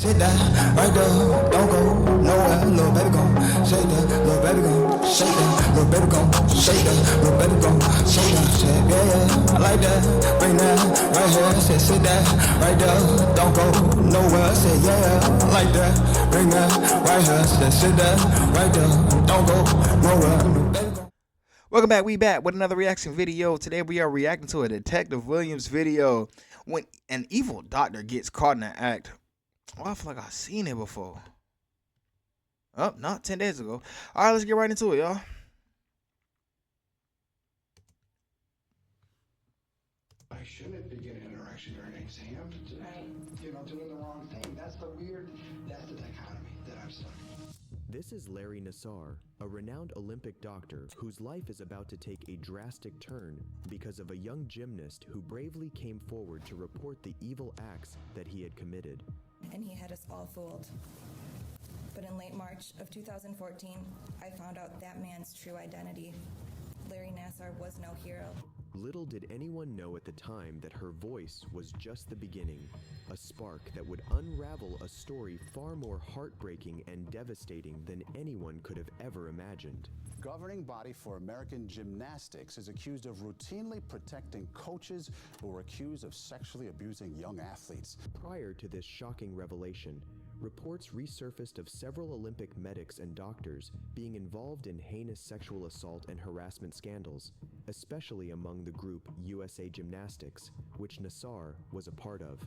Sit that right there, don't go nowhere, little baby gon' shake that, little baby gon' shake that, little baby gon' shake that, little baby gon' shake that, shit, yeah, I like that, bring that right here, sit that right there, don't go nowhere, say yeah, I like that, bring that right here, sit that right there, don't go nowhere. Welcome back. We back with another reaction video. Today we are reacting to a Detective Williams video when an evil doctor gets caught in an act. Oh, I feel like I've seen it before. Oh, not 10 days ago. All right, let's get right into it, y'all. I shouldn't begin an interaction during an exam. Doing the wrong thing. That's the dichotomy that I'm stuck in. This is Larry Nassar, a renowned Olympic doctor whose life is about to take a drastic turn because of a young gymnast who bravely came forward to report the evil acts that he had committed. And he had us all fooled. But in late March of 2014, I found out that man's true identity. Larry Nassar was no hero. Little did anyone know at the time that her voice was just the beginning, a spark that would unravel a story far more heartbreaking and devastating than anyone could have ever imagined. Governing body for American gymnastics is accused of routinely protecting coaches who were accused of sexually abusing young athletes. Prior to this shocking revelation, reports resurfaced of several Olympic medics and doctors being involved in heinous sexual assault and harassment scandals, especially among the group USA Gymnastics, which Nassar was a part of.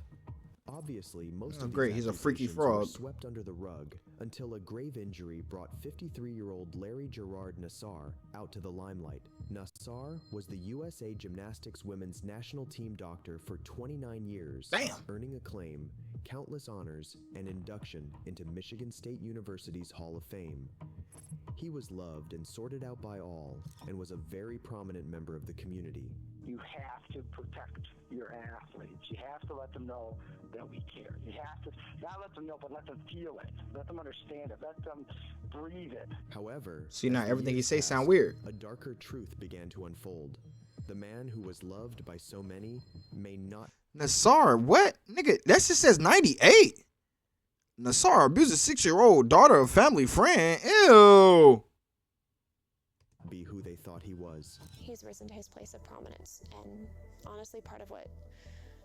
Obviously, most of great. these He's a freaky accusations were frog. swept under the rug until a grave injury brought 53-year-old Larry Gerard Nassar out to the limelight. Nassar was the USA Gymnastics women's national team doctor for 29 years, earning acclaim, countless honors, and induction into Michigan State University's Hall of Fame. He was loved and sorted out by all, and was a very prominent member of the community. You have to protect your athletes. You have to let them know that we care. You have to not let them know, but let them feel it. Let them understand it. Let them breathe it. However, See, now as the everything he years say sound passed, weird. A darker truth began to unfold. The man who was loved by so many may not Nassar, what? Nigga, that just says 98. Nassar abused a 6-year-old daughter of family friend. Ew. be who they thought he was. He's risen to his place of prominence, and honestly, part of what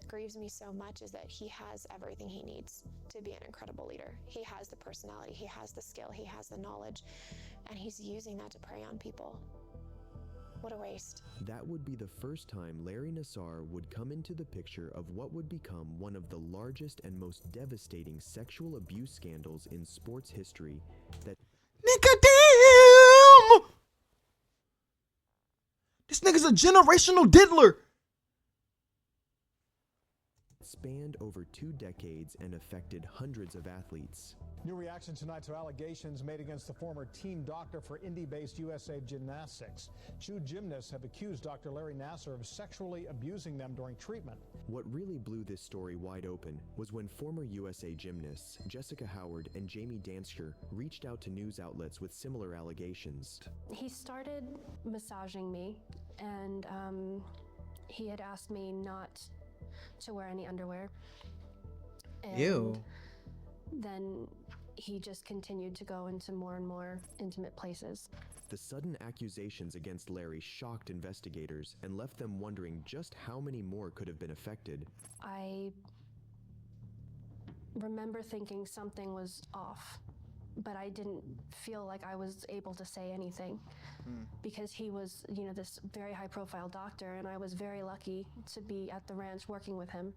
grieves me so much is that he has everything he needs to be an incredible leader. He has the personality, he has the skill, he has the knowledge, and he's using that to prey on people. What a waste. That would be the first time Larry Nassar would come into the picture of what would become one of the largest and most devastating sexual abuse scandals in sports history that Nigga, damn! This nigga's a generational diddler. spanned over 2 decades and affected hundreds of athletes. New reaction tonight to allegations made against the former team doctor for Indy-based USA Gymnastics. 2 gymnasts have accused Dr. Larry Nassar of sexually abusing them during treatment. What really blew this story wide open was when former USA gymnasts Jessica Howard and Jamie Dansker reached out to news outlets with similar allegations. He started massaging me, and he had asked me not to wear any underwear. And Ew. then he just continued to go into more and more intimate places. The sudden accusations against Larry shocked investigators and left them wondering just how many more could have been affected. I remember thinking something was off, but I didn't feel like I was able to say anything because he was, you know, this very high-profile doctor, and I was very lucky to be at the ranch working with him.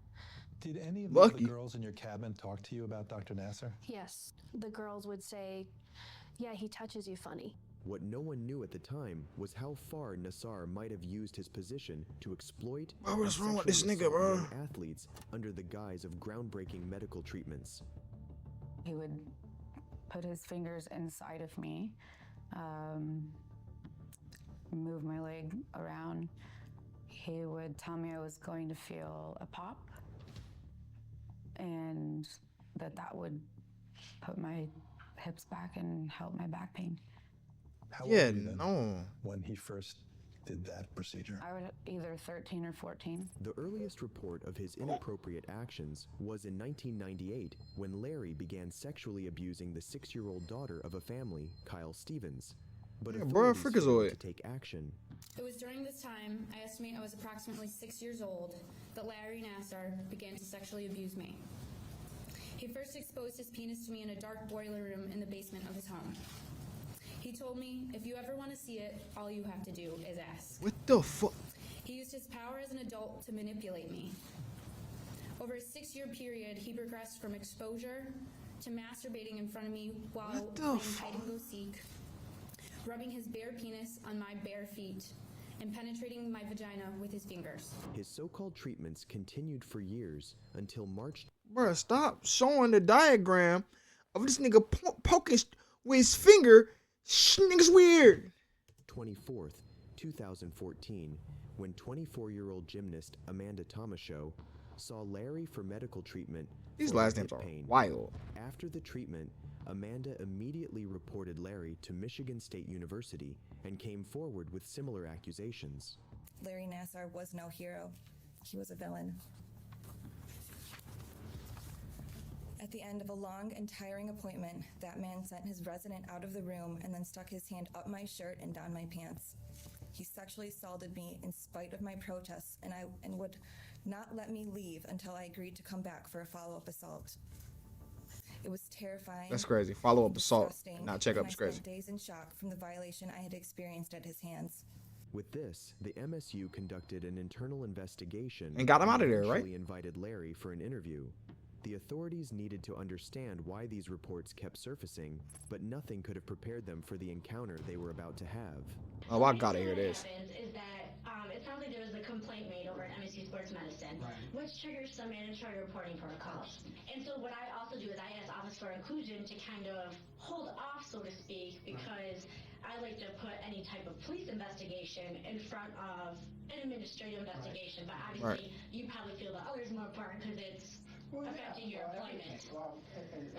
Did any of the other girls in your cabin talk to you about Dr. Nassar? Yes, the girls would say, yeah, he touches you funny. What no one knew at the time was how far Nassar might have used his position to exploit What's and wrong with this sexually nigga, bro? assault young athletes under the guise of groundbreaking medical treatments. He would put his fingers inside of me, move my leg around. He would tell me I was going to feel a pop, and that would put my hips back and help my back pain. How old were you then when he first did that procedure? I was either 13 or 14. The earliest report of his inappropriate actions was in 1998 when Larry began sexually abusing the 6-year-old daughter of a family, Kyle Stevens. But authorities failed to take action. It was during this time, I estimate I was approximately 6 years old, that Larry Nassar began to sexually abuse me. He first exposed his penis to me in a dark boiler room in the basement of his home. He told me, if you ever want to see it, all you have to do is ask. What the fuck? He used his power as an adult to manipulate me. Over a 6-year period, he progressed from exposure to masturbating in front of me while playing hide-and-go-seek, rubbing his bare penis on my bare feet, and penetrating my vagina with his fingers. His so-called treatments continued for years until March. Bruh, stop showing the diagram of this nigga poking with his finger. Nigga's weird. 24th, 2014, when 24-year-old gymnast Amanda Tomashow saw Larry for medical treatment. These for last hip names are pain. wild. After the treatment, Amanda immediately reported Larry to Michigan State University and came forward with similar accusations. Larry Nassar was no hero. He was a villain. At the end of a long and tiring appointment, that man sent his resident out of the room and then stuck his hand up my shirt and down my pants. He sexually assaulted me in spite of my protests and would not let me leave until I agreed to come back for a follow-up assault. It was terrifying. That's crazy. Follow-up assault, disgusting, not checkup and is I crazy. spent days in shock from the violation I had experienced at his hands. With this, the MSU conducted an internal investigation And got him out of there, right? eventually invited Larry for an interview. The authorities needed to understand why these reports kept surfacing, but nothing could have prepared them for the encounter they were about to have. Oh, I gotta hear this. What happens is that it sounds like there was a complaint made over at MSU Sports Medicine, which triggers some mandatory reporting protocols. And so what I also do is I ask Office for Inclusion to kind of hold off, so to speak, because I like to put any type of police investigation in front of an administrative investigation. But obviously, you probably feel the other is more important because it's affecting your employment. Well,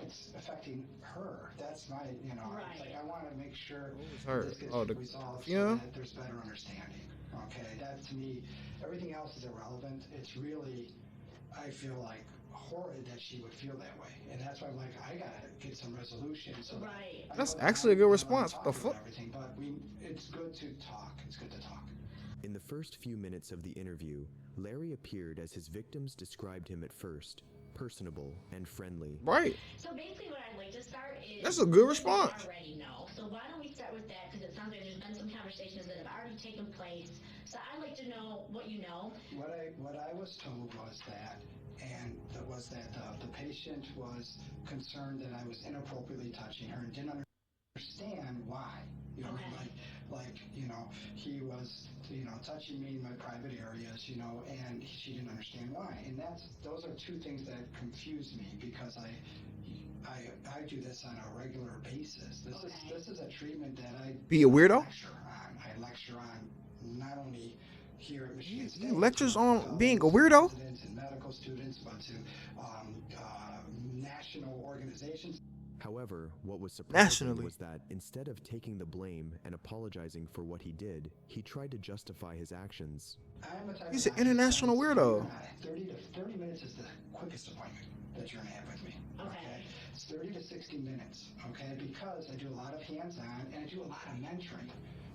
it's affecting her. That's my, it's like I want to make sure her? this gets Oh, the resolved perfume? so that there's better understanding. Okay, that to me, everything else is irrelevant. It's really, I feel like horrid that she would feel that way, and that's why I'm like, I gotta get some resolution. So That's actually a good response. What the fuck? Everything, but it's good to talk. It's good to talk. In the first few minutes of the interview, Larry appeared as his victims described him at first, personable and friendly. Right. So basically what I'd like to start is... That's a good what response. you already know. So why don't we start with that, because it sounds like there's been some conversations that have already taken place. So I'd like to know what you know. What I was told was that, the patient was concerned that I was inappropriately touching her and didn't understand why. He was, touching me in my private areas, and she didn't understand why. And those are two things that confuse me, because I do this on a regular basis. This is a treatment that I Be a weirdo? lecture on. I lecture on not only here at Michigan State. He lectures on being a weirdo? Residents and medical students, but to national organizations. However, what was surprising Nationally. was that instead of taking the blame and apologizing for what he did, he tried to justify his actions. He's an international weirdo. 30 minutes is the quickest appointment that you're going to have with me. Okay. It's 30 to 60 minutes, okay? Because I do a lot of hands-on and I do a lot of mentoring.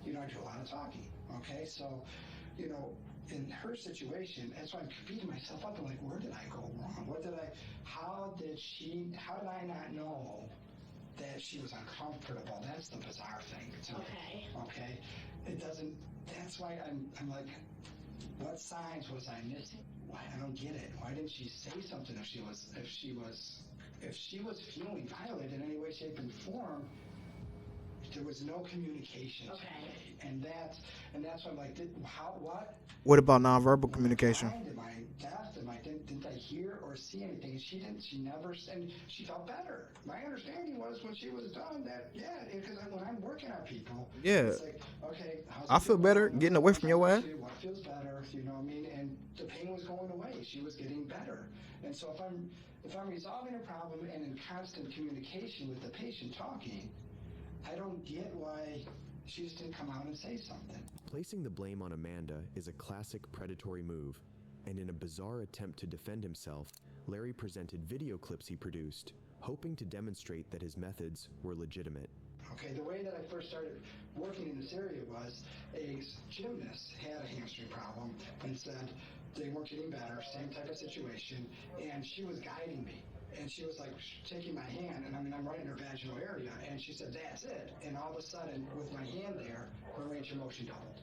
I do a lot of talking, okay? So, in her situation, that's why I'm beating myself up. I'm like, where did I go wrong? How did I not know that she was uncomfortable? That's the bizarre thing to me. Okay. That's why I'm like, what signs was I missing? Why? I don't get it. Why didn't she say something if she was feeling violated in any way, shape, and form? There was no communication today, and that's why I'm like, what? What about nonverbal communication? Am I deaf? Didn't I hear or see anything? And she never, and she felt better. My understanding was when she was done that, because when I'm working on people, it's like, okay, I feel better getting away from your ass. What feels better, and the pain was going away. She was getting better. And so if I'm resolving a problem and in constant communication with the patient talking, I don't get why She just didn't come out and say something. Placing the blame on Amanda is a classic predatory move, and in a bizarre attempt to defend himself, Larry presented video clips he produced, hoping to demonstrate that his methods were legitimate. Okay, the way that I first started working in this area was a gymnast had a hamstring problem and said they weren't getting better, same type of situation, and she was guiding me. And she was like taking my hand, and I mean, I'm right in her vaginal area, and she said, that's it. And all of a sudden, with my hand there, her range of motion doubled.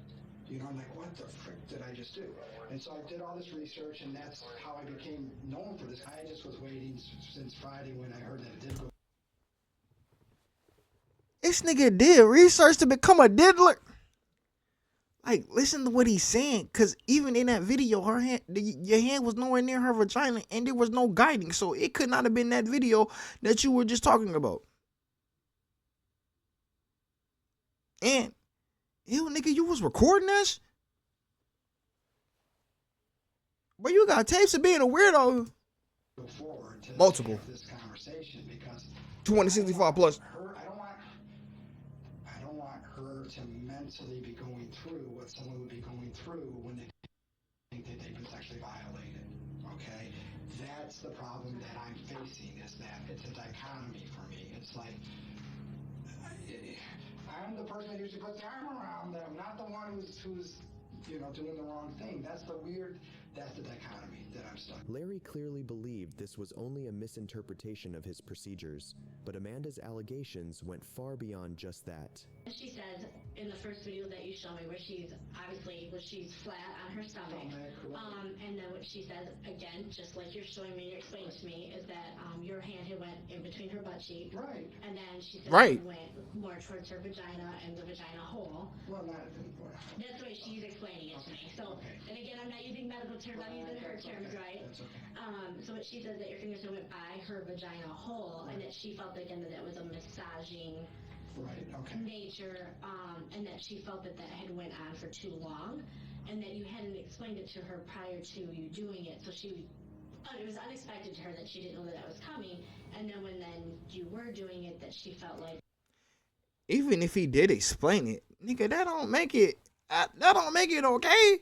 You know, I'm like, what the frick did I just do? And so I did all this research, and that's how I became known for this. I just was waiting since Friday when I heard that it did go. This nigga did research to become a diddler. Like, listen to what he's saying, because even in that video, her hand, your hand was nowhere near her vagina, and there was no guiding, so it could not have been that video that you were just talking about. And, ew, nigga, you was recording this? But you got tapes of being a weirdo. Go forward to Multiple. have this conversation because 265 plus. I don't want her to mentally be going through what someone would be going through when they think that they've been sexually violated. Okay, that's the problem that I'm facing. Is that it's a dichotomy for me. It's like I'm the person that usually puts the arm around them, not the one who's you know, doing the wrong thing. That's the dichotomy that I'm stuck. Larry clearly believed this was only a misinterpretation of his procedures, but Amanda's allegations went far beyond just that. She says in the first video that you show me where she's flat on her stomach, and then what she says again, just like you're showing me, you're explaining to me, is that your hand had went in between her butt cheek, right, and then she said right, it went more towards her vagina and the vagina hole. Well, that's the way she's explaining it to me. So, and again, I'm not using medical terms, I'm using her terms, right? That's okay. So what she says that your fingers went by her vagina hole, and that she felt again that was a massaging nature, and that she felt that had went on for too long, and that you hadn't explained it to her prior to you doing it, so it was unexpected to her that she didn't know that was coming, and then when you were doing it, that she felt like, even if he did explain it, nigga, that don't make it okay.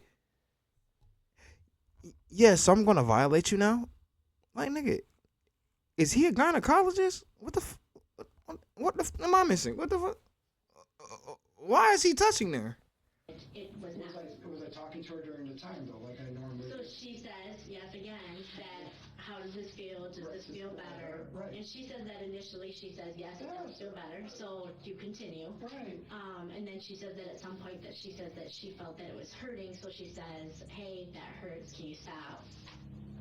Yes, I'm gonna violate you now. Like, nigga, is he a gynecologist? What the am I missing? What the fuck? Why is he touching there? It was not. Was I talking to her during the time though, like I normally? So she says, yes, again, that how does this feel? Does this feel better? Right. And she says that initially, she says, yes, it does feel better. So you continue. Right. And then she says that at some point that she says that she felt that it was hurting. So she says, hey, that hurts. Can you stop?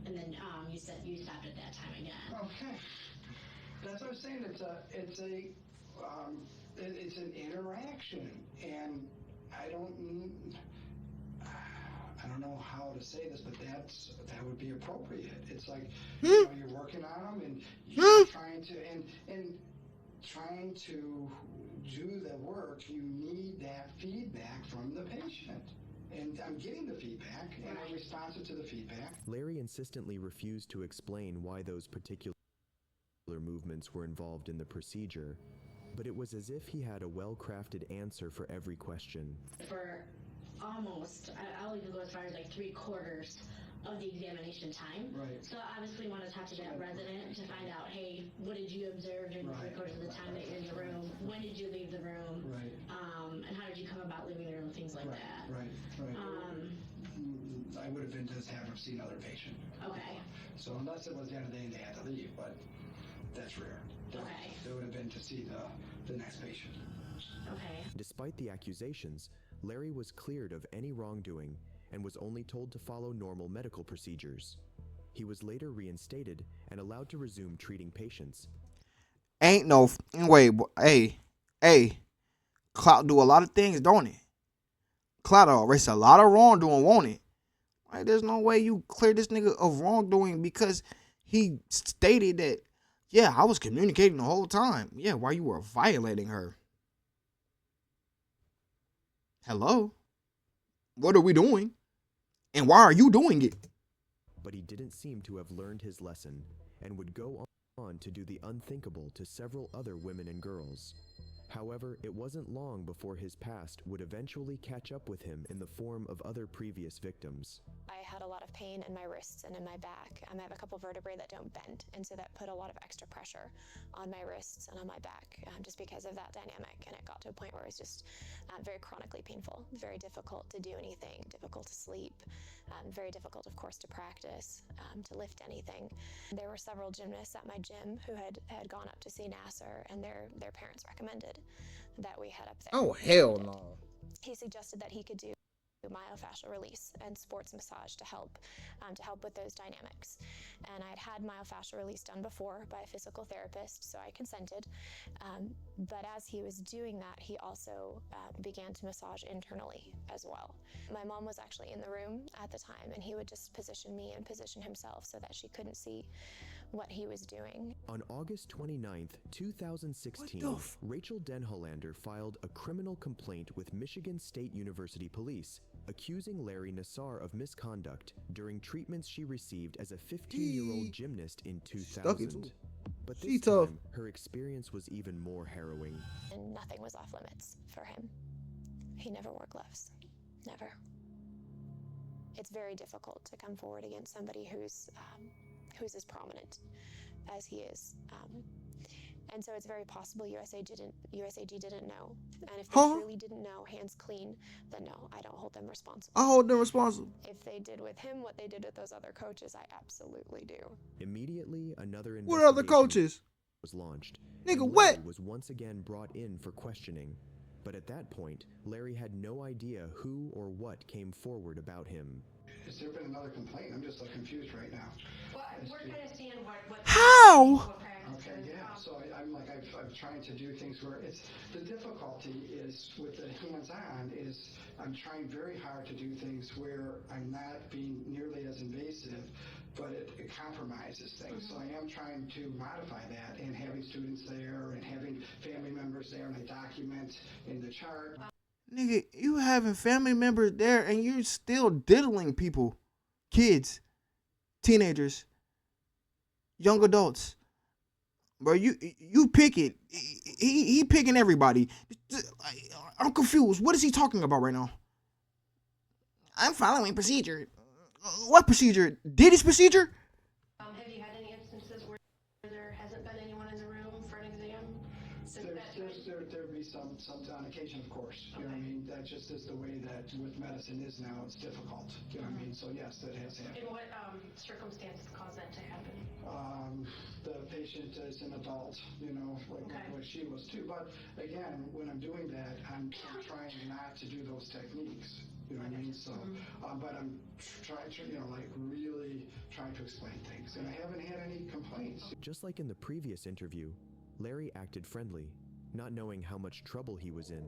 And then you said you stopped at that time again. Okay. That's what I'm saying. It's an interaction, and I don't know how to say this, but that would be appropriate. It's like you know, you're working on them, and you're trying to do the work. You need that feedback from the patient. And I'm getting the feedback, and I'm responsive to the feedback. Larry insistently refused to explain why those particular movements were involved in the procedure, but it was as if he had a well-crafted answer for every question. For almost, I'll even go as far as like 3/4 of the examination time. Right. So obviously want to talk to that resident to find out, hey, what did you observe during the 3/4 of the time that you're in the room? When did you leave the room? Right. And how did you come about leaving the room? Things like that. Right. I would have been just having seen another patient. Okay. So unless it was the end of the day and they had to leave, but that's rare. Okay. It would have been to see the next patient. Okay. Despite the accusations, Larry was cleared of any wrongdoing and was only told to follow normal medical procedures. He was later reinstated and allowed to resume treating patients. Ain't no way. Hey, Clout do a lot of things, don't it? Clout erase a lot of wrongdoing, won't it? Like, there's no way you clear this nigga of wrongdoing because he stated that, yeah, I was communicating the whole time. Yeah, while you were violating her. Hello? What are we doing? And why are you doing it? But he didn't seem to have learned his lesson and would go on to do the unthinkable to several other women and girls. However, it wasn't long before his past would eventually catch up with him in the form of other previous victims. I had a lot of pain in my wrists and in my back. I have a couple vertebrae that don't bend, and so that put a lot of extra pressure on my wrists and on my back, just because of that dynamic. And it got to a point where it was just very chronically painful, very difficult to do anything, difficult to sleep, very difficult, of course, to practice, to lift anything. There were several gymnasts at my gym who had gone up to see Nasser, and their parents recommended that we head up there. Oh, hell no. He suggested that he could do myofascial release and sports massage to help with those dynamics. And I had myofascial release done before by a physical therapist, so I consented. But as he was doing that, he also began to massage internally as well. My mom was actually in the room at the time, and he would just position me and position himself so that she couldn't see what he was doing. On August 29th, 2016, Rachel Denhollander filed a criminal complaint with Michigan State University Police, accusing Larry Nassar of misconduct during treatments she received as a 15-year-old gymnast in 2000. But this time, her experience was even more harrowing. And nothing was off limits for him. He never wore gloves. Never. It's very difficult to come forward against somebody who's as prominent as he is. And so it's very possible USAG didn't know. And if they truly didn't know, hands clean, then no, I don't hold them responsible. I hold them responsible. If they did with him what they did with those other coaches, I absolutely do. Immediately, another investigation what other coaches was launched. Nigga, and what? Larry was once again brought in for questioning. But at that point, Larry had no idea who or what came forward about him. Has there been another complaint? I'm just confused right now. Well, we're trying to understand what How? Okay, yeah. So I'm trying to do things where the difficulty is with the hands-on is I'm trying very hard to do things where I'm not being nearly as invasive, but it compromises things. So I am trying to modify that and having students there and having family members there, and I document in the chart. Nigga, you having family members there and you're still diddling people, kids, teenagers, young adults. Bro, you pick it. He picking everybody. I'm confused. What is he talking about right now? I'm following procedure. What procedure? Diddy's procedure? Have you had any instances where there hasn't been anyone in the room for an exam? There'd be some on occasion, of course. You know what I mean? That just is the way that with medicine is now. It's difficult. You know what I mean? So yes, that has happened. In what circumstances cause that to happen? The patient is an adult, you know, like she was too. But again, when I'm doing that, I'm trying not to do those techniques. You know what I mean? So, but I'm trying to, really trying to explain things. And I haven't had any complaints. Just like in the previous interview, Larry acted friendly, not knowing how much trouble he was in.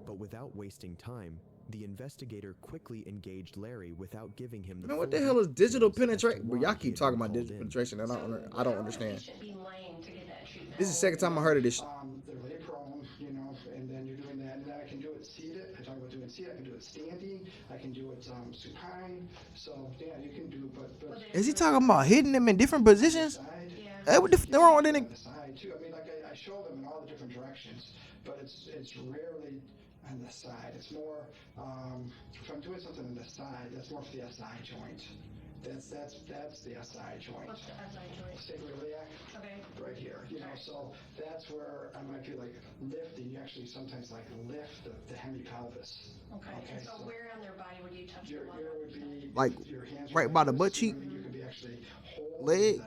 But without wasting time, the investigator quickly engaged Larry without giving him the Man, what the hell is digital penetration? Well, y'all keep talking about digital penetration, and I don't understand. This is the second time I heard of this. They're lay prone, and then you're doing that. And then I can do it seated. I talk about doing seated. I can do it standing. I can do it supine. So, yeah, you can do, but Is he talking about hitting them in different positions? Hey, what the wrong with it? Side too. I mean, I show them in all the different directions, but it's rarely on the side. It's more, if I'm doing something on the side, that's more for the SI joint. That's the SI joint. What's the SI joint? Sacroiliac. Okay. Right here. So that's where I might be lifting. You actually sometimes lift the hemipelvis. Okay. And so where on their body would you touch your would be your hands right by the butt cheek. You could be actually leg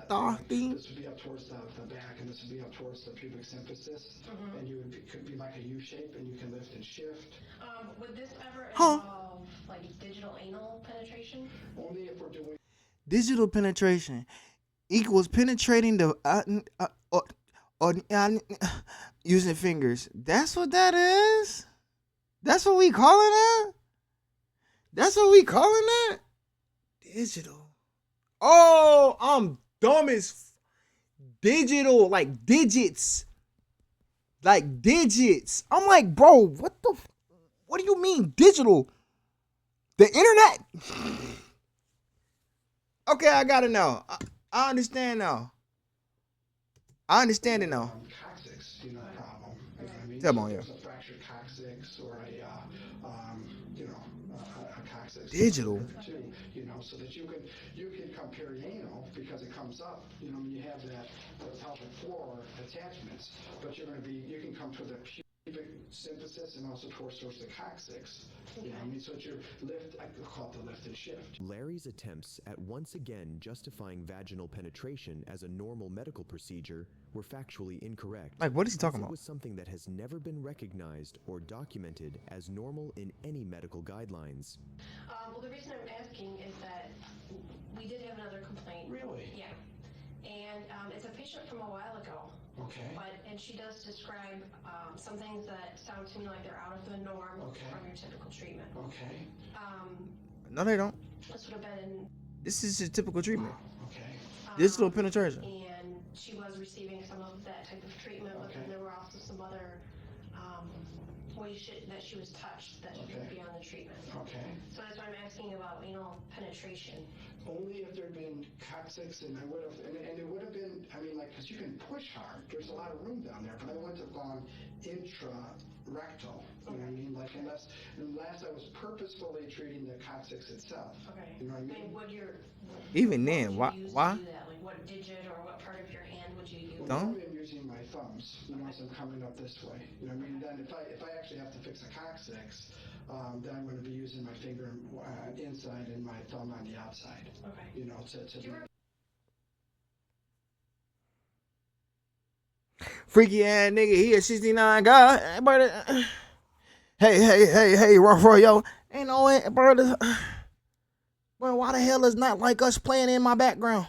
thing. This would be up towards the back, and this would be up towards the pubic symphysis, and you could be like a U shape, and you can lift and shift. Would this ever involve digital anal penetration? Only if we're doing digital penetration equals penetrating the using fingers. That's what that is. That's what we calling that. That's what we calling that. Digital. Oh, I'm dumb as digital, like digits. Like digits. I'm like, bro, what do you mean digital? The internet? Okay, I gotta know. I understand now. I understand it now. Coccyx, problem. You know what I mean? Tell me, So yeah. there's a fractured coccyx or a coccyx. Digital. Too, so that you can come perianal because it comes up. When you have that the pelvic floor attachments, but you can come to the pubic symphysis and also towards the coccyx. So it's your lift. I call it the lift and shift. Larry's attempts at once again justifying vaginal penetration as a normal medical procedure were factually incorrect. Like, what is he talking It about? was something that has never been recognized or documented as normal in any medical guidelines. Well, the reason I'm asking is that we did have another complaint. Really? Yeah. And it's a patient from a while ago. Okay. And she does describe some things that sound to me like they're out of the norm from your typical treatment. Okay. No, they don't. This would have been. This is a typical treatment. Okay. Digital penetration. And she was receiving some of that type of treatment, but then there were also some other ways that she was touched that she could be on the treatment. Okay. So that's why I'm asking about anal penetration. Only if there'd been coccyx, and I would have, and it would have been. Because you can push hard. There's a lot of room down there, but I wouldn't have gone intra-rectal. You know what I mean? Unless I was purposefully treating the coccyx itself. Okay. You know what I mean? And would your Even then, why? do that? Like what digit or what part of your hand would you use? Well, I'm using my thumbs, as I'm coming up this way. You know what I mean? Then if I actually have to fix a coccyx, then I'm going to be using my finger inside and my thumb on the outside. Okay. To Freaky ass nigga, he a 69 guy. Brother. Hey, Roy, yo. Ain't no way, brother. Bro, why the hell is not like us playing in my background?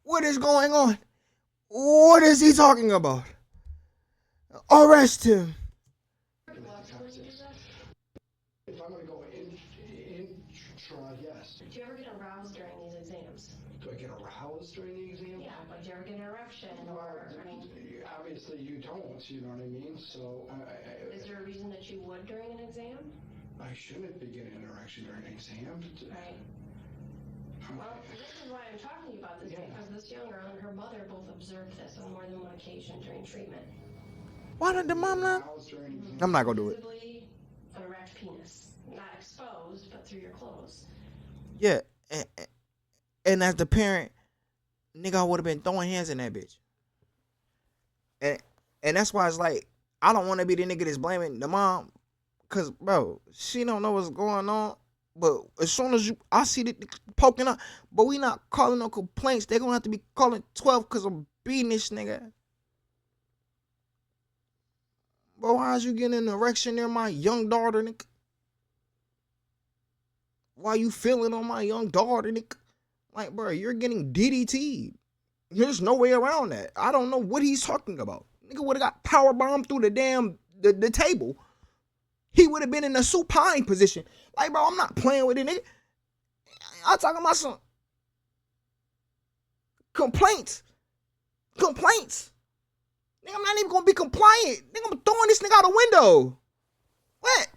What is going on? What is he talking about? Arrest him. If I'm going to go intra, yes. Do you ever get aroused during these exams? Do I get aroused during the exam? Yeah, like do you ever get an erection? Obviously you don't, you know what I mean? So, is there a reason that you would during an exam? I shouldn't be getting an erection during an exam. Right. Well, this is why I'm talking about this, because this young girl and her mother both observed this on more than one occasion during treatment. Why did the mom not? I'm not gonna do it. Visibly an erect penis, not exposed, but through your clothes. Yeah, and as the parent, nigga, I would have been throwing hands in that bitch. And that's why it's like, I don't want to be the nigga that's blaming the mom, cause bro, she don't know what's going on. But as soon as I see the poking up, but we not calling no complaints. They gonna have to be calling 12 cause I'm beating this nigga. But why is you getting an erection near my young daughter, nigga? Why you feeling on my young daughter, nigga? Like, bro, you're getting DDT'd. There's no way around that. I don't know what he's talking about. Nigga would have got power bombed through the damn the table. He would have been in a supine position. Like, bro, I'm not playing with it, nigga. I'm talking about some complaints. Complaints. Nigga, I'm not even gonna be compliant. Nigga, I'm throwing this nigga out the window. What?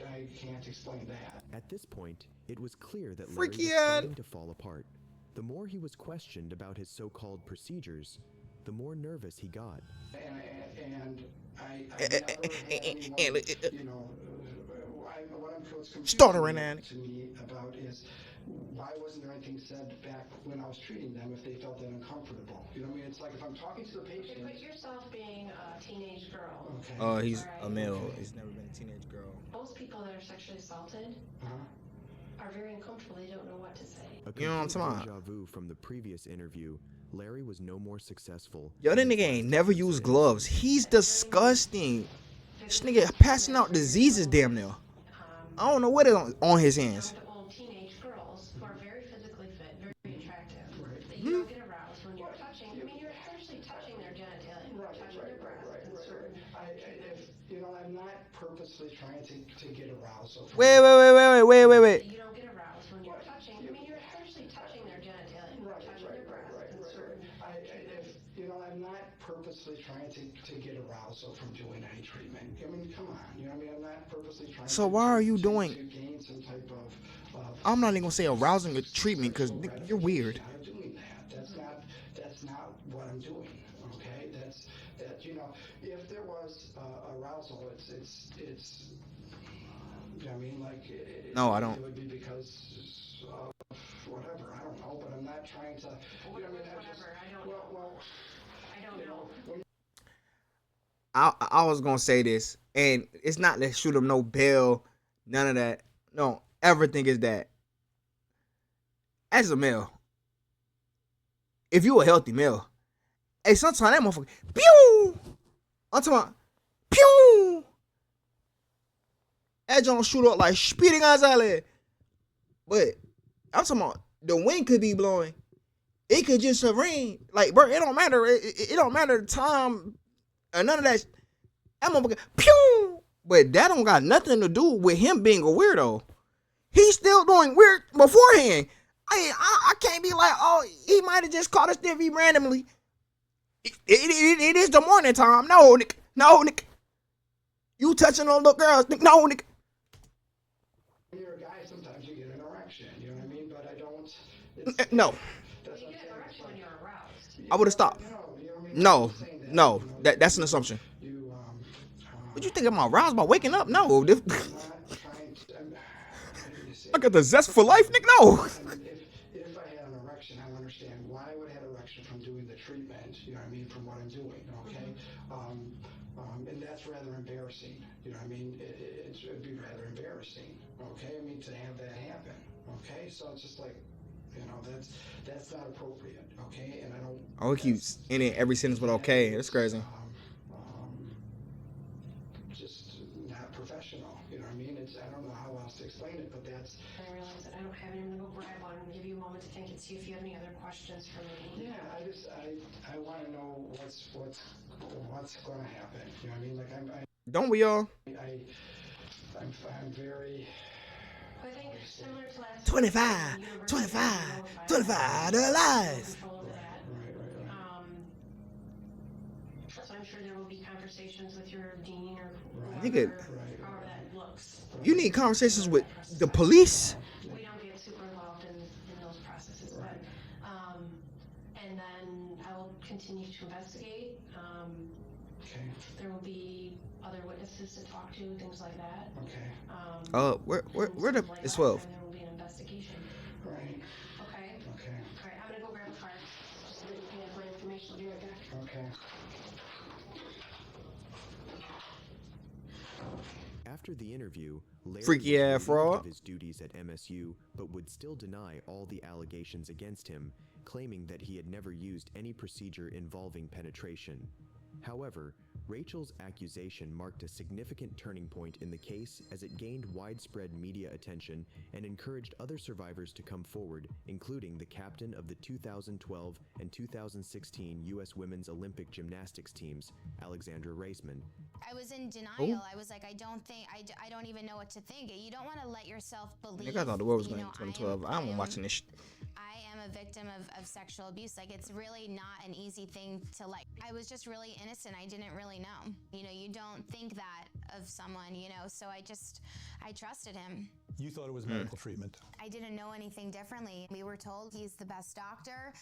I can't explain that. At this point, it was clear that Larry Freaky was ad. starting to fall apart. The more he was questioned about his so-called procedures, the more nervous he got. And I never had anyone, what I'm Stuttering to me about is why wasn't there anything said back when I was treating them if they felt that uncomfortable? You know what I mean? It's like if I'm talking to the patient. Put yourself being a teenage girl. Okay. Oh, he's a male. He's never been a teenage girl. Most people that are sexually assaulted are very uncomfortable. They don't know what to say. You know what I'm talking about? Deja vu from the previous interview, Larry was no more successful. Yo, that nigga ain't never used gloves. He's disgusting. This nigga passing out diseases damn near. I don't know what is on his hands. Teenage girls who are very physically fit, very attractive. That you don't get aroused when you're touching. I mean, you're essentially touching their genitalia. You're touching their breasts and certain. I'm not purposely trying to get arousal. Wait. You don't get aroused when you're touching. I mean, you're essentially touching their genitalia. You're touching their breasts and certain. I'm not purposely trying to get arousal from doing any treatment. I mean, come on. You know what I mean? I'm not purposely trying So why are you doing? to gain some type of I'm not even gonna say arousing a treatment because you're weird. Doing that. That's that's not what I'm doing. Okay, that you know, if there was arousal, it's. I mean, like. No, I don't. It would be because of whatever. I don't know, but I'm not trying to. You know, I mean, I don't know. I was gonna say this, and it's not to shoot him no bail, none of that. No, everything is that. As a male, if you a healthy male, hey, sometimes that motherfucker, pew! I'm talking about, pew! That don't shoot up like speeding Gonzalez. But I'm talking about the wind could be blowing. It could just rain. Like, bro, it don't matter. It don't matter the time or none of that. That motherfucker, pew! But that don't got nothing to do with him being a weirdo. He's still doing weird beforehand. I can't be like, oh, he might have just caught a stiffy randomly. It is the morning time. No, Nick. No, Nick. You touching on little girls. Nick. No, Nick. When you're a guy, sometimes you get an erection. You know what I mean? But I don't. No. You get an erection when you're aroused. I would have stopped. No. That's an assumption. What you think I'm aroused by waking up? No. I got the zest for life, Nick. No. If I had an erection, I would understand why I would have an erection from doing the treatment. You know what I mean? From what I'm doing. Okay. And that's rather embarrassing. You know what I mean? It'd be rather embarrassing. Okay. I mean, to have that happen. Okay. So it's just like, you know, that's not appropriate. Okay. And I don't. Oh, he keeps in it every sentence with okay. That's crazy. Just not professional. You know what I mean? I don't know how else to explain it, but that's. I realize that I don't have anyone to go grab on and give you a moment to think and see if you have any other questions for me. Yeah, I want to know what's going to happen. You know what I mean? Like Don't we all? I'm very. I think similar to last 25 to life. So I'm sure there will be conversations with your dean or Nigga, however that looks. you need conversations with the police. We don't get super involved in those processes, but and then I will continue to investigate. There will be other witnesses to talk to, things like that. Where the it's 12. And there will be an investigation. Right. Okay. Okay. All right. I'm gonna go grab a card. Just so you have my information. I'll be right back. Okay. After the interview, Larry Freaky ass was relieved fraud. of his duties at MSU, but would still deny all the allegations against him, claiming that he had never used any procedure involving penetration. However, Rachel's accusation marked a significant turning point in the case as it gained widespread media attention and encouraged other survivors to come forward, including the captain of the 2012 and 2016 U.S. Women's Olympic Gymnastics teams, Alexandra Reisman. I was in denial. I was like, I don't even know what to think. You don't want to let yourself believe. I thought the world was going in 2012. I'm watching this. I am a victim of sexual abuse. Like, it's really not an easy thing to like. I was just really innocent. I didn't really know. You know, you don't think that of someone, you know, so I trusted him. You thought it was medical treatment. I didn't know anything differently. We were told he's the best doctor.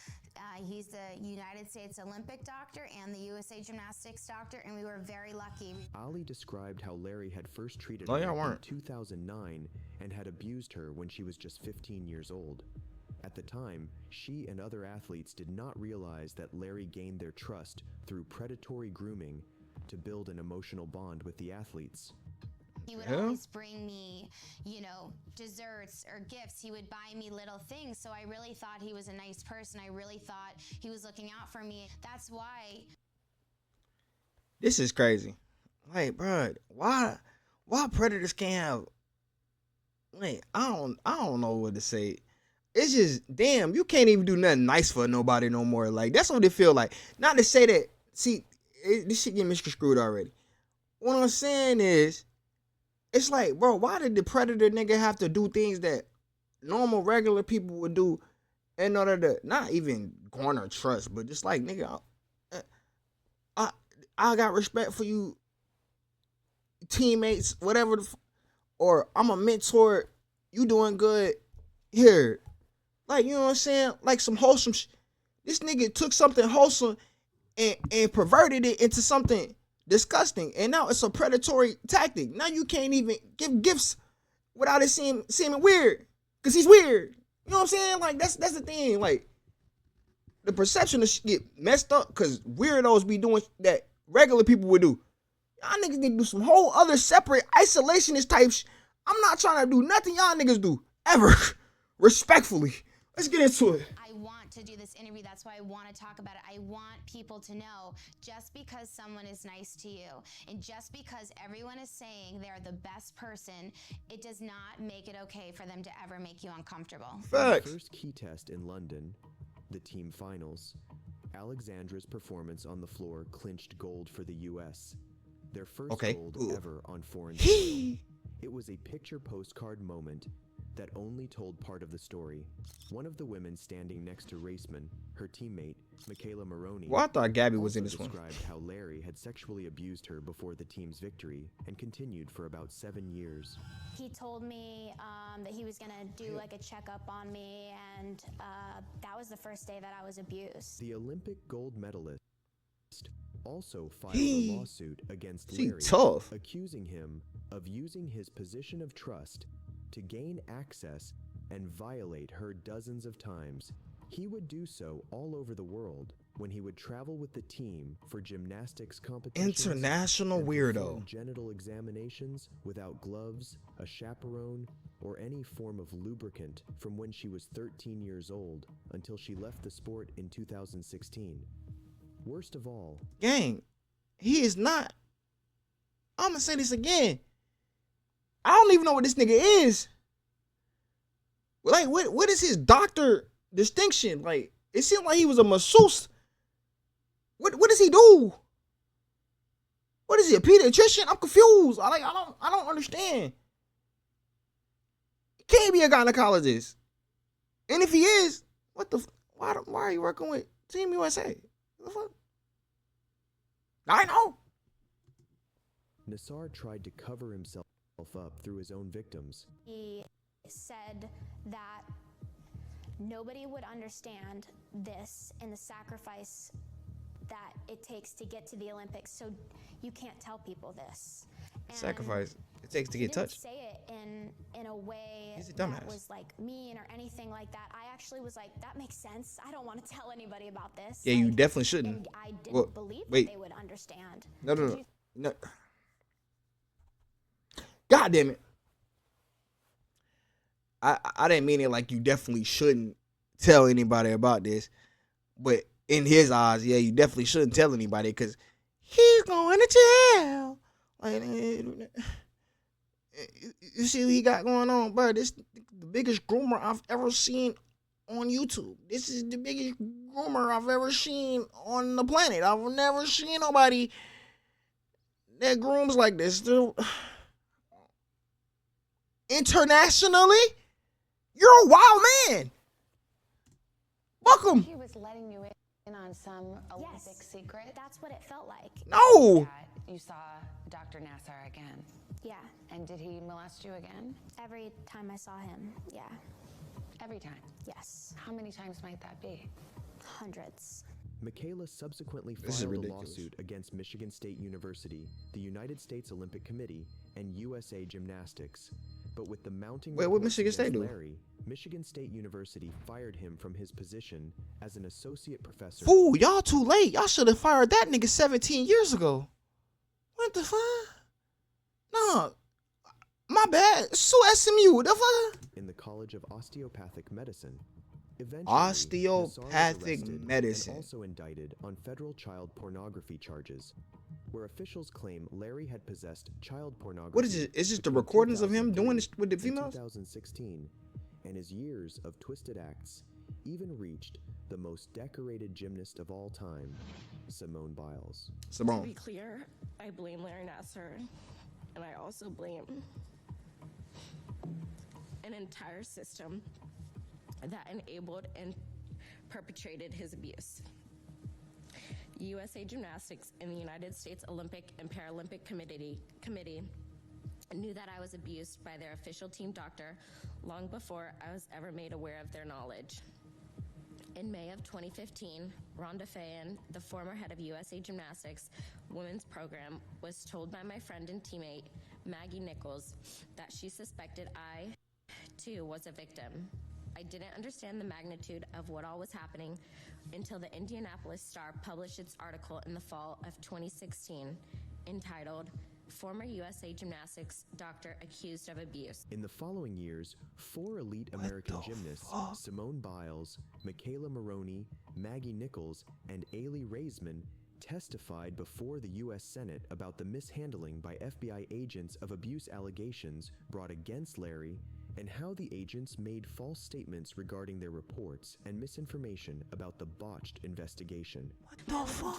He's the United States Olympic doctor and the USA Gymnastics doctor, and we were very lucky. Ali described how Larry had first treated Oh, her yeah, in weren't. 2009 and had abused her when she was just 15 years old. At the time, she and other athletes did not realize that Larry gained their trust through predatory grooming to build an emotional bond with the athletes. He would always bring me, you know, desserts or gifts. He would buy me little things. So I really thought he was a nice person. I really thought he was looking out for me. That's why. This is crazy. Like, bro, why predators can't have? Like, I don't know what to say. It's just, damn, you can't even do nothing nice for nobody no more. Like, that's what it feel like. Not to say that, see, this shit get misconstrued already. What I'm saying is, it's like, bro, why did the predator nigga have to do things that normal, regular people would do in order to not even garner trust, but just like, nigga, I got respect for you, teammates, whatever, or I'm a mentor, you doing good here. Like, you know what I'm saying? Like some wholesome This nigga took something wholesome and perverted it into something disgusting, and now it's a predatory tactic. Now you can't even give gifts without it seeming weird, cause he's weird. You know what I'm saying? Like that's the thing. Like the perception of shit get messed up because weirdos be doing that regular people would do. Y'all niggas need to do some whole other separate isolationist type shit. I'm not trying to do nothing y'all niggas do ever. Respectfully, let's get into it. I want to do this interview. That's why I want to talk about it. I want people to know, just because someone is nice to you and just because everyone is saying they're the best person, it does not make it okay for them to ever make you uncomfortable. Facts. The first key test in London, the team finals, Alexandra's performance on the floor clinched gold for the U.S. Their first gold ever on foreign soil. It was a picture postcard moment that only told part of the story. One of the women standing next to Raceman, her teammate, Michaela Maroney, Well, I thought Gabby was in this one. described how Larry had sexually abused her before the team's victory and continued for about 7 years. He told me that he was gonna do like a checkup on me, and that was the first day that I was abused. The Olympic gold medalist also filed a lawsuit against Larry, accusing him of using his position of trust to gain access and violate her dozens of times. He would do so all over the world when he would travel with the team for gymnastics competitions. International weirdo. Genital examinations without gloves, a chaperone, or any form of lubricant from when she was 13 years old until she left the sport in 2016. Worst of all, gang, he is not. I'm gonna say this again. I don't even know what this nigga is. Like, what is his doctor distinction? Like, it seemed like he was a masseuse. What does he do? What is he, a pediatrician? I'm confused. I don't understand. He can't be a gynecologist. And if he is, why are you working with Team USA? What the fuck? I know. Nassar tried to cover himself up through his own victims. He said that nobody would understand this and the sacrifice that it takes to get to the Olympics, so you can't tell people this. And sacrifice it takes to get touched. He didn't say it in a way He's a that dumbass. was like mean or anything like that. I actually was like, that makes sense. I don't want to tell anybody about this. Yeah, you definitely shouldn't. And I didn't believe that they would understand. No. God damn it. I didn't mean it like you definitely shouldn't tell anybody about this. But in his eyes, yeah, you definitely shouldn't tell anybody because he's going to jail. Like, you see what he got going on, bro? This is the biggest groomer I've ever seen on YouTube. This is the biggest groomer I've ever seen on the planet. I've never seen nobody that grooms like this. Internationally, you're a wild man. Welcome. He was letting you in on some Olympic secret. That's what it felt like. No. You saw Dr. Nassar again. Yeah. And did he molest you again? Every time I saw him, yeah. Every time? Yes. How many times might that be? Hundreds. Michaela subsequently filed a lawsuit against Michigan State University, the United States Olympic Committee, and USA Gymnastics. But with the mounting what Michigan State do? Larry, Michigan State University fired him from his position as an associate professor. Fool, y'all too late. Y'all should have fired that nigga 17 years ago. What the fuck? No, my bad. Sue SMU. What the fuck? In the College of Osteopathic Medicine. Eventually, Osteopathic medicine. And also indicted on federal child pornography charges, where officials claim Larry had possessed child pornography. What is it? Is this the recordings of him doing this with the females? 2016, and his years of twisted acts even reached the most decorated gymnast of all time, Simone Biles. To be clear, I blame Larry Nassar, and I also blame an entire system that enabled and perpetrated his abuse. USA Gymnastics and the United States Olympic and Paralympic Committee knew that I was abused by their official team doctor long before I was ever made aware of their knowledge. In May of 2015, Rhonda Fayan, the former head of USA Gymnastics women's program, was told by my friend and teammate, Maggie Nichols, that she suspected I, too, was a victim. I didn't understand the magnitude of what all was happening until the Indianapolis Star published its article in the fall of 2016 entitled, Former USA Gymnastics Doctor Accused of Abuse. In the following years, 4 elite American gymnasts, Simone Biles, Michaela Maroney, Maggie Nichols, and Ailey Raisman, testified before the U.S. Senate about the mishandling by FBI agents of abuse allegations brought against Larry and how the agents made false statements regarding their reports and misinformation about the botched investigation.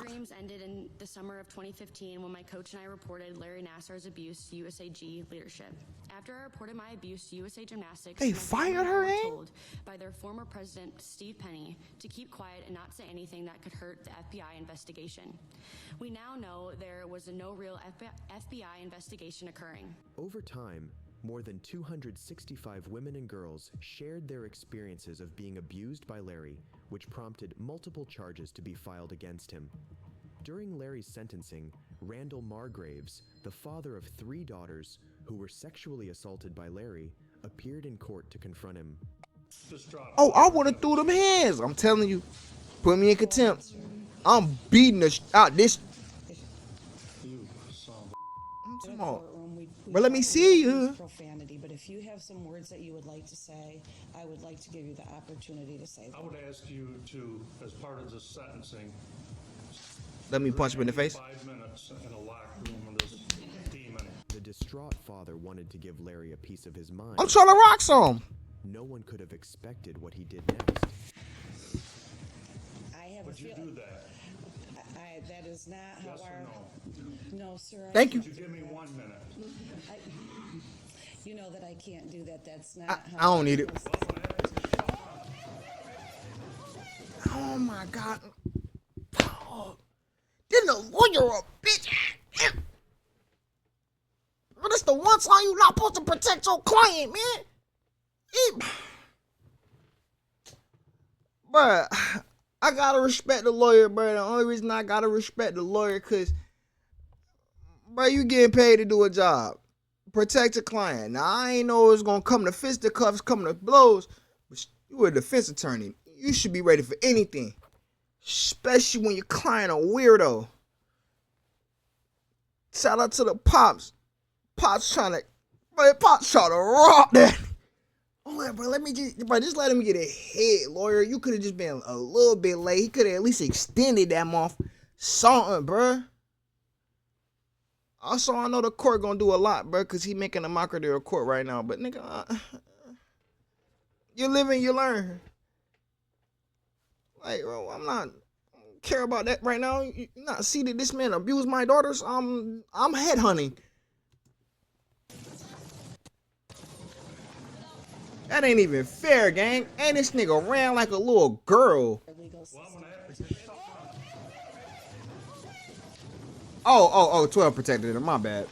Dreams ended in the summer of 2015 when my coach and I reported Larry Nassar's abuse to USAG leadership. After I reported my abuse to USA Gymnastics, They my fired family her, were eh? told by their former president, Steve Penny, to keep quiet and not say anything that could hurt the FBI investigation. We now know there was no real FBI investigation occurring. Over time, more than 265 women and girls shared their experiences of being abused by Larry, which prompted multiple charges to be filed against him. During Larry's sentencing, Randall Margraves, the father of 3 daughters who were sexually assaulted by Larry, appeared in court to confront him. Oh, I would have threw them hands. I'm telling you, put me in contempt. I'm beating the out this. Come on. But let me see you. Profanity, but if you have some words that you would like to say, I would like to give you the opportunity to say them. I would ask you to, as part of the sentencing, Let me punch him in the face. 5 minutes in a locked room with this demon. The distraught father wanted to give Larry a piece of his mind. I'm trying to rock some. No one could have expected what he did next. I have Would a you feeling. do that? That is not Yes how or our. no? No, sir. Thank you. Would you give me 1 minute? You know that I can't do that. That's not. I don't need it. Oh my God. Oh. Then the lawyer a bitch. But it's the one time you not supposed to protect your client, man. Bruh, I gotta respect the lawyer, bruh. The only reason I gotta respect the lawyer, cause, bruh, you getting paid to do a job. Protect your client. Now, I ain't know it was gonna come to fisticuffs, come to blows, but you were a defense attorney. You should be ready for anything, especially when your client a weirdo. Shout out to the Pops. Pops trying to rock that. Oh, yeah, bro, just let him get a hit, lawyer. You could have just been a little bit late. He could have at least extended that month. Something, bro. Also, I know the court gonna do a lot, bro, because he making a mockery of court right now. But, nigga, you live and you learn. Like, bro, I don't care about that right now. You not see that this man abused my daughters? I'm headhunting. That ain't even fair, gang. And this nigga ran like a little girl. Oh, 12 protected him. My bad.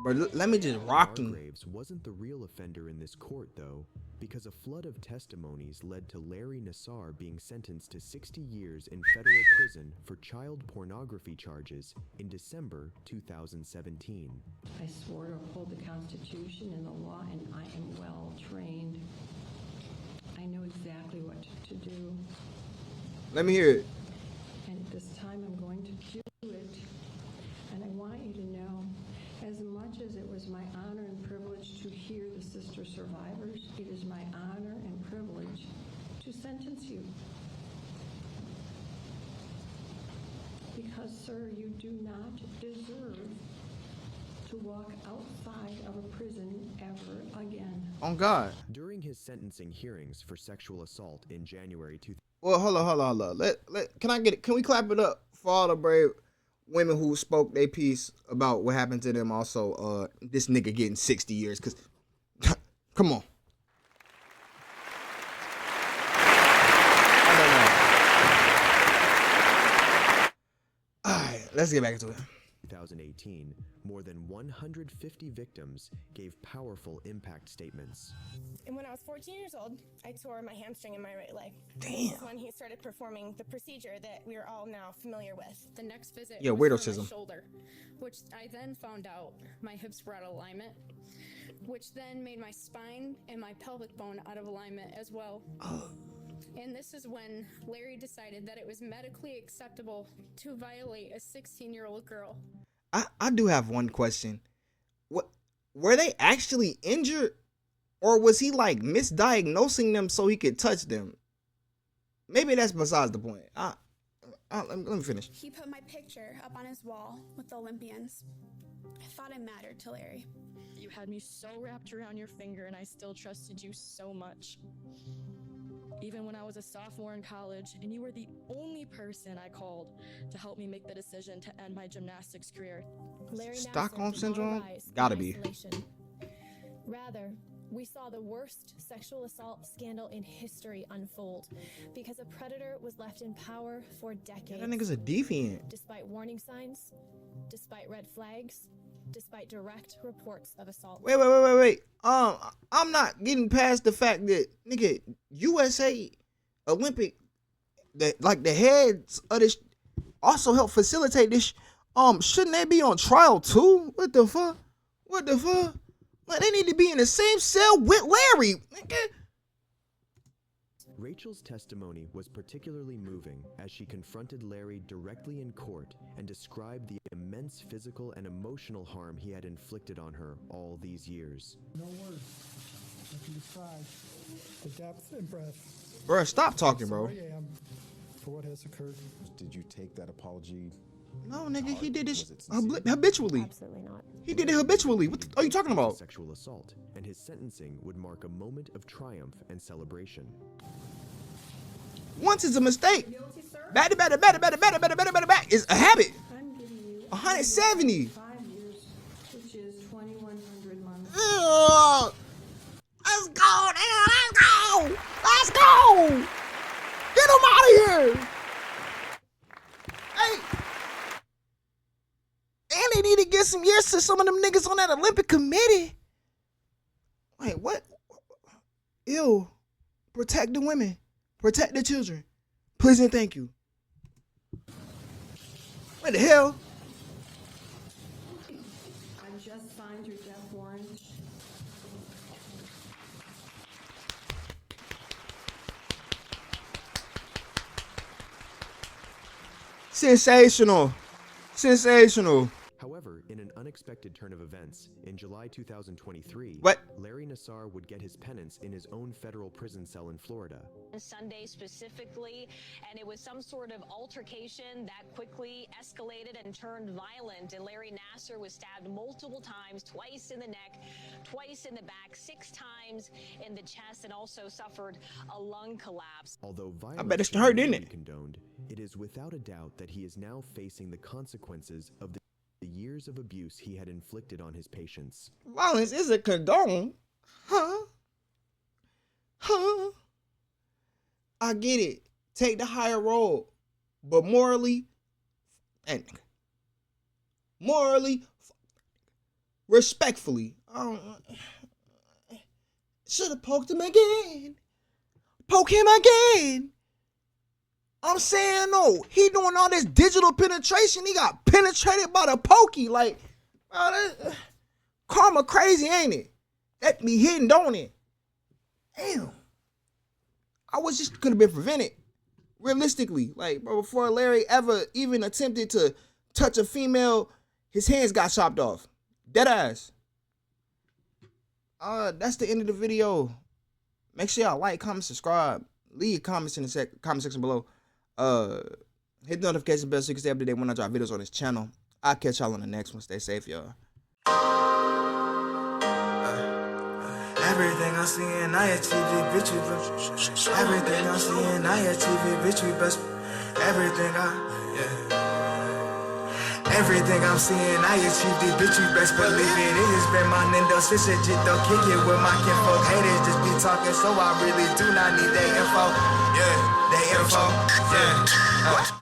But let me just rock him. Margraves wasn't the real offender in this court, though, because a flood of testimonies led to Larry Nassar being sentenced to 60 years in federal prison for child pornography charges in December 2017. I swore to uphold the Constitution and the law, and I am well trained. I know exactly what to do. Let me hear it. And this time I'm going to do it. And I want you to know, as much as it was my honor and privilege to hear the sister survivors, it is my honor and privilege to sentence you. Because, sir, you do not deserve to walk outside of a prison ever again. On God. During his sentencing hearings for sexual assault in January 2000. Well, hold on. Can we clap it up for all the brave women who spoke their piece about what happened to them? Also, this nigga getting 60 years, cause come on. All right, let's get back into it. 2018, more than 150 victims gave powerful impact statements. And when I was 14 years old, I tore my hamstring in my right leg. Damn. This is when he started performing the procedure that we are all now familiar with. The next visit Yeah, was for weirdo my sism. shoulder, which I then found out my hips were out of alignment, which then made my spine and my pelvic bone out of alignment as well. And this is when Larry decided that it was medically acceptable to violate a 16-year-old girl. I do have one question. What were they actually injured, or was he like misdiagnosing them so he could touch them? Maybe that's besides the point. Let me finish. He put my picture up on his wall with the Olympians. I thought it mattered to Larry. You had me so wrapped around your finger, and I still trusted you so much. Even when I was a sophomore in college, and you were the only person I called to help me make the decision to end my gymnastics career. Larry Stockholm Nassar did not syndrome? arise in Gotta be. isolation. Rather, we saw the worst sexual assault scandal in history unfold because a predator was left in power for decades. That nigga's a deviant. Despite warning signs, despite red flags, despite direct reports of assault. Wait. I'm not getting past the fact that nigga USA Olympic, the heads of this also help facilitate this. Shouldn't they be on trial too? What the fuck? Like, they need to be in the same cell with Larry. Nigga. Rachel's testimony was particularly moving as she confronted Larry directly in court and described the immense physical and emotional harm he had inflicted on her all these years. No words that can describe the depth and breadth. Bro, stop talking, bro. Sorry I am for what has occurred. Did you take that apology? No, nigga, he did this habitually. Absolutely not. He did it habitually. What are you talking about? Sexual assault, and his sentencing would mark a moment of triumph and celebration. Once it's a mistake, back is a habit. 170. 5 years, which is 2,100 months. Let's go, nigga. Let's go. Get him out of here. Hey. And they need to get some years to some of them niggas on that Olympic committee. Wait, what? Ew. Protect the women. Protect the children. Please and thank you. What the hell? I just signed your death warrant. Sensational. Sensational. However, in an unexpected turn of events, in July 2023, Larry Nassar would get his penance in his own federal prison cell in Florida. Sunday specifically, and it was some sort of altercation that quickly escalated and turned violent, and Larry Nassar was stabbed multiple times, twice in the neck, twice in the back, 6 times in the chest, and also suffered a lung collapse. Although I bet it's violence hurt, didn't it? condoned, it is without a doubt that he is now facing the consequences of the years of abuse he had inflicted on his patients. Violence isn't condoned. Huh? I get it. Take the higher road. But morally, respectfully, should have poked him again. Poke him again. I'm saying, no, he doing all this digital penetration. He got penetrated by the pokey. Like, karma crazy, ain't it? That be hidden, don't it? Damn. I wish this could have been prevented. Realistically, like, bro, before Larry ever even attempted to touch a female, his hands got chopped off. Deadass. That's the end of the video. Make sure y'all like, comment, subscribe. Leave your comments in the comment section below. Hit the notification bell so you can stay up to date when I drop videos on this channel. I'll catch y'all on the next one. Stay safe, y'all. Everything I see in IATV, bitch, we best. Everything I see in IATV, bitch, we best. Everything I'm seeing, I achieve the bitch, you best believe it. It has been my Nintendo, shit, shit, don't kick it with my kinfolk. Haters just be talking, so I really do not need that info. Yeah, that info. Yeah.